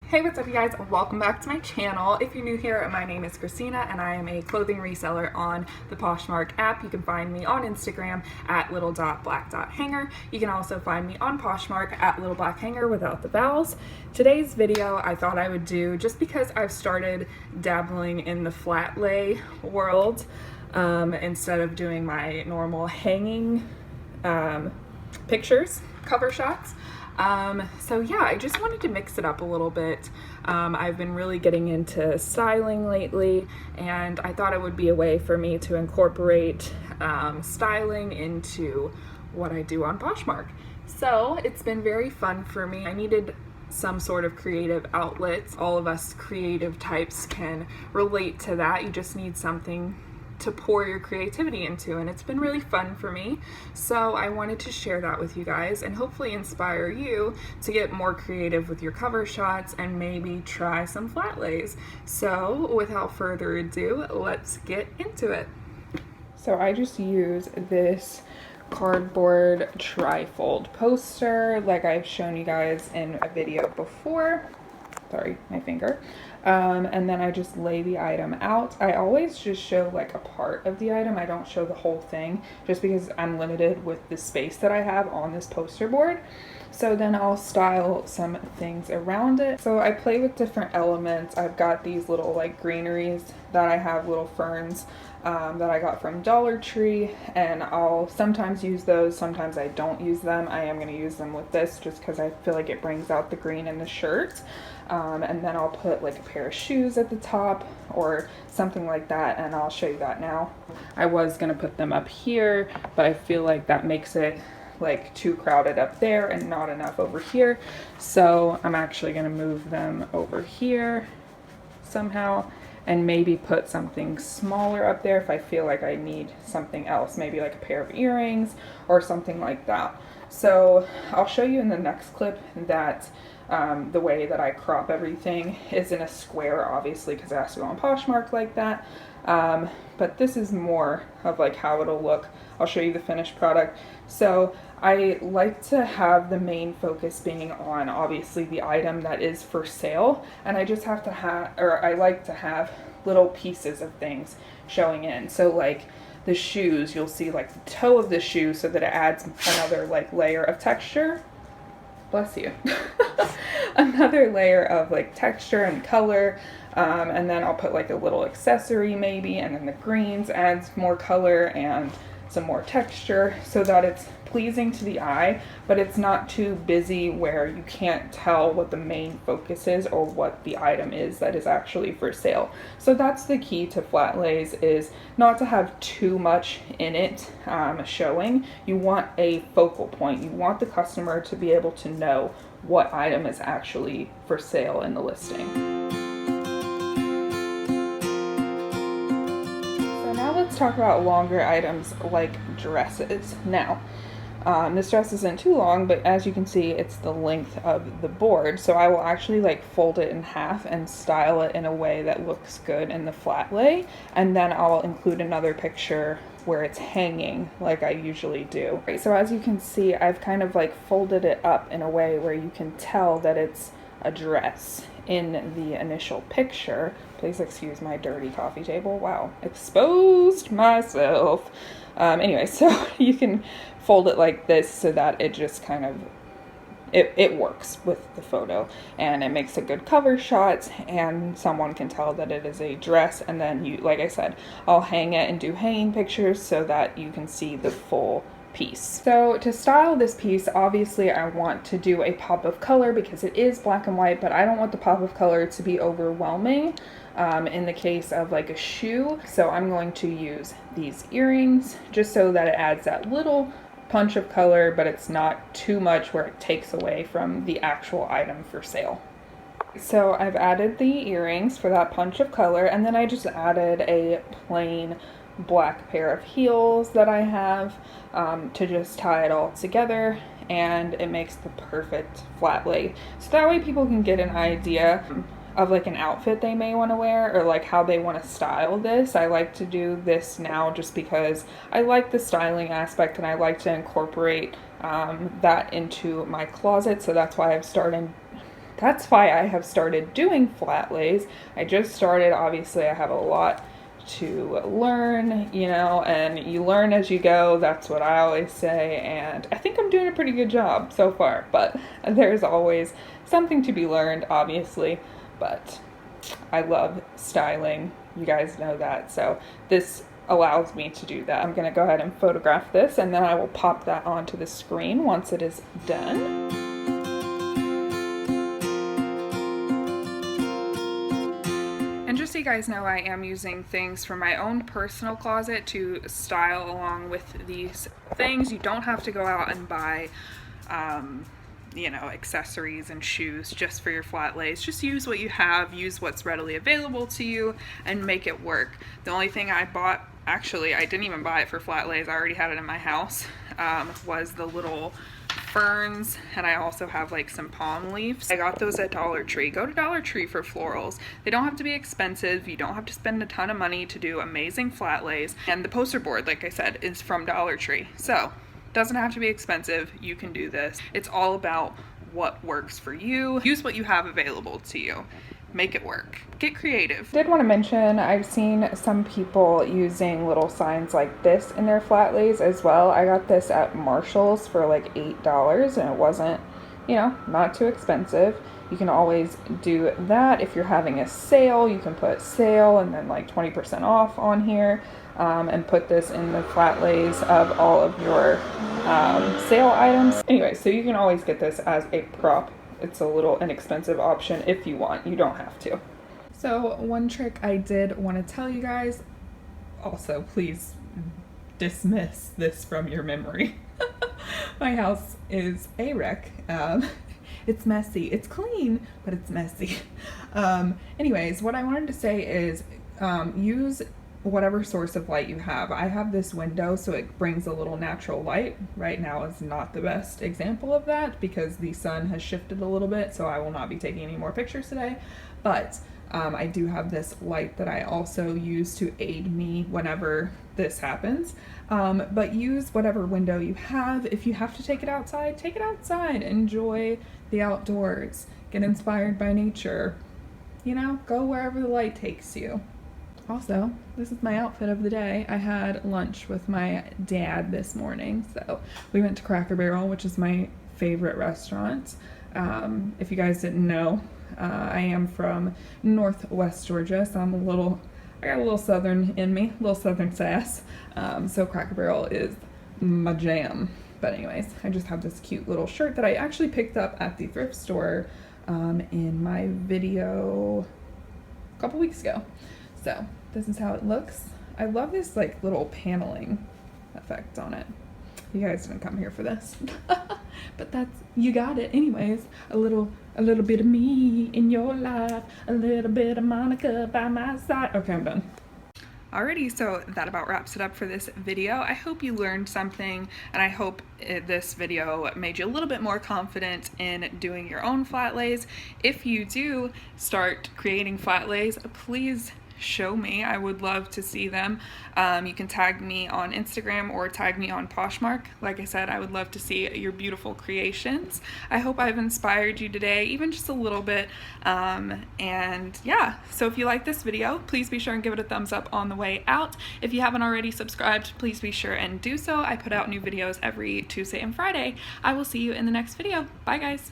Hey, what's up you guys? Welcome back to my channel. If you're new here, my name is Christina and I am a clothing reseller on the Poshmark app. You can find me on Instagram at little.black.hanger. You can also find me on Poshmark at littleblackhanger without the vowels. Today's video I thought I would do just because I've started dabbling in the Flatlay world instead of doing my normal hanging pictures, cover shots. So yeah, I just wanted to mix it up a little bit. I've been really getting into styling lately, and I thought it would be a way for me to incorporate styling into what I do on Poshmark. So it's been very fun for me. I needed some sort of creative outlet. All of us creative types can relate to that. You just need something to pour your creativity into, and it's been really fun for me. So I wanted to share that with you guys and hopefully inspire you to get more creative with your cover shots and maybe try some flat lays. So without further ado, let's get into it. So I just use this cardboard trifold poster like I've shown you guys in a video before. Sorry, my finger. And then I just lay the item out. I always just show like a part of the item. I don't show the whole thing just because I'm limited with the space that I have on this poster board. So then I'll style some things around it. So I play with different elements. I've got these little like greeneries that I have, little ferns that I got from Dollar Tree, and I'll sometimes use those, sometimes I don't use them. I am going to use them with this just because I feel like it brings out the green in the shirt. And then I'll put like a pair of shoes at the top or something like that, and I'll show you that now. I was going to put them up here, but I feel like that makes it like too crowded up there and not enough over here. So I'm actually going to move them over here somehow and maybe put something smaller up there if I feel like I need something else, maybe like a pair of earrings or something like that. So I'll show you in the next clip that the way that I crop everything is in a square, obviously, because it has to go on Poshmark like that. But this is more of like how it'll look. I'll show you the finished product. So I like to have the main focus being on obviously the item that is for sale, and I just have to have, or I like to have little pieces of things showing in. So like the shoes, you'll see like the toe of the shoe so that it adds another like layer of texture. Bless you. Another layer of like texture and color, and then I'll put like a little accessory maybe, and then the greens adds more color and some more texture so that it's pleasing to the eye, but it's not too busy where you can't tell what the main focus is or what the item is that is actually for sale. So that's the key to flat lays, is not to have too much in it showing. You want a focal point. You want the customer to be able to know what item is actually for sale in the listing. Let's talk about longer items like dresses. Now, this dress isn't too long, but as you can see, it's the length of the board. So I will actually like fold it in half and style it in a way that looks good in the flat lay. And then I'll include another picture where it's hanging like I usually do. Right, so as you can see, I've kind of like folded it up in a way where you can tell that it's a dress in the initial picture. Please excuse my dirty coffee table. Wow, exposed myself. Anyway, so you can fold it like this so that it just kind of, it works with the photo, and it makes a good cover shot, and someone can tell that it is a dress. And then you, like I said, I'll hang it and do hanging pictures so that you can see the full piece. So to style this piece, obviously I want to do a pop of color because it is black and white, but I don't want the pop of color to be overwhelming in the case of like a shoe. So I'm going to use these earrings just so that it adds that little punch of color, but it's not too much where it takes away from the actual item for sale. So I've added the earrings for that punch of color, and then I just added a plain black pair of heels that I have to just tie it all together, and it makes the perfect flat lay. So that way people can get an idea of like an outfit they may want to wear, or like how they want to style this. I like to do this now just because I like the styling aspect and I like to incorporate that into my closet. So that's why I've started that's why I have started doing flat lays. I just started, obviously I have a lot to learn, you know, and you learn as you go. That's what I always say, and I think I'm doing a pretty good job so far, but there's always something to be learned, obviously. But I love styling, you guys know that, so this allows me to do that. I'm gonna go ahead and photograph this, and then I will pop that onto the screen once it is done. And just so you guys know, I am using things from my own personal closet to style along with these things. You don't have to go out and buy you know, accessories and shoes just for your flat lays. Just use what you have, use what's readily available to you, and make it work. The only thing I bought, actually I didn't even buy it for flat lays, I already had it in my house, was the little ferns, and I also have like some palm leaves. I got those at Dollar Tree. Go to Dollar Tree for florals. They don't have to be expensive. You don't have to spend a ton of money to do amazing flat lays. And the poster board, like I said, is from Dollar Tree. So doesn't have to be expensive. You can do this. It's all about what works for you. Use what you have available to you. Make it work. Get creative. Did want to mention, I've seen some people using little signs like this in their flat lays as well. I got this at Marshall's for like $8, and it wasn't, you know, not too expensive. You can always do that. If you're having a sale, you can put sale and then like 20% off on here, and put this in the flat lays of all of your sale items. Anyway, so you can always get this as a prop. It's a little inexpensive option if you want. You don't have to. So one trick I did want to tell you guys, also please dismiss this from your memory. My house is a wreck. It's messy. It's clean, but it's messy. Anyways, what I wanted to say is use whatever source of light you have. I have this window, so it brings a little natural light. Right now is not the best example of that because the sun has shifted a little bit, so I will not be taking any more pictures today. But I do have this light that I also use to aid me whenever this happens. But use whatever window you have. If you have to take it outside, take it outside. Enjoy the outdoors. Get inspired by nature. You know, go wherever the light takes you. Also, this is my outfit of the day. I had lunch with my dad this morning. So we went to Cracker Barrel, which is my favorite restaurant. If you guys didn't know, I am from Northwest Georgia, so I got a little southern in me, a little southern sass. So Cracker Barrel is my jam. But anyways, I just have this cute little shirt that I actually picked up at the thrift store in my video a couple weeks ago. So this is how it looks. I love this like little paneling effect on it. You guys didn't come here for this. But that's, you got it anyways. A little bit of me in your life, a little bit of Monica by my side. Okay, I'm done. Alrighty, so that about wraps it up for this video. I hope you learned something, and I hope this video made you a little bit more confident in doing your own flat lays. If you do start creating flat lays, please show me. I would love to see them. You can tag me on Instagram or tag me on Poshmark. Like I said, I would love to see your beautiful creations. I hope I've inspired you today, even just a little bit. And yeah, so if you like this video, please be sure and give it a thumbs up on the way out. If you haven't already subscribed, please be sure and do so. I put out new videos every Tuesday and Friday. I will see you in the next video. Bye guys.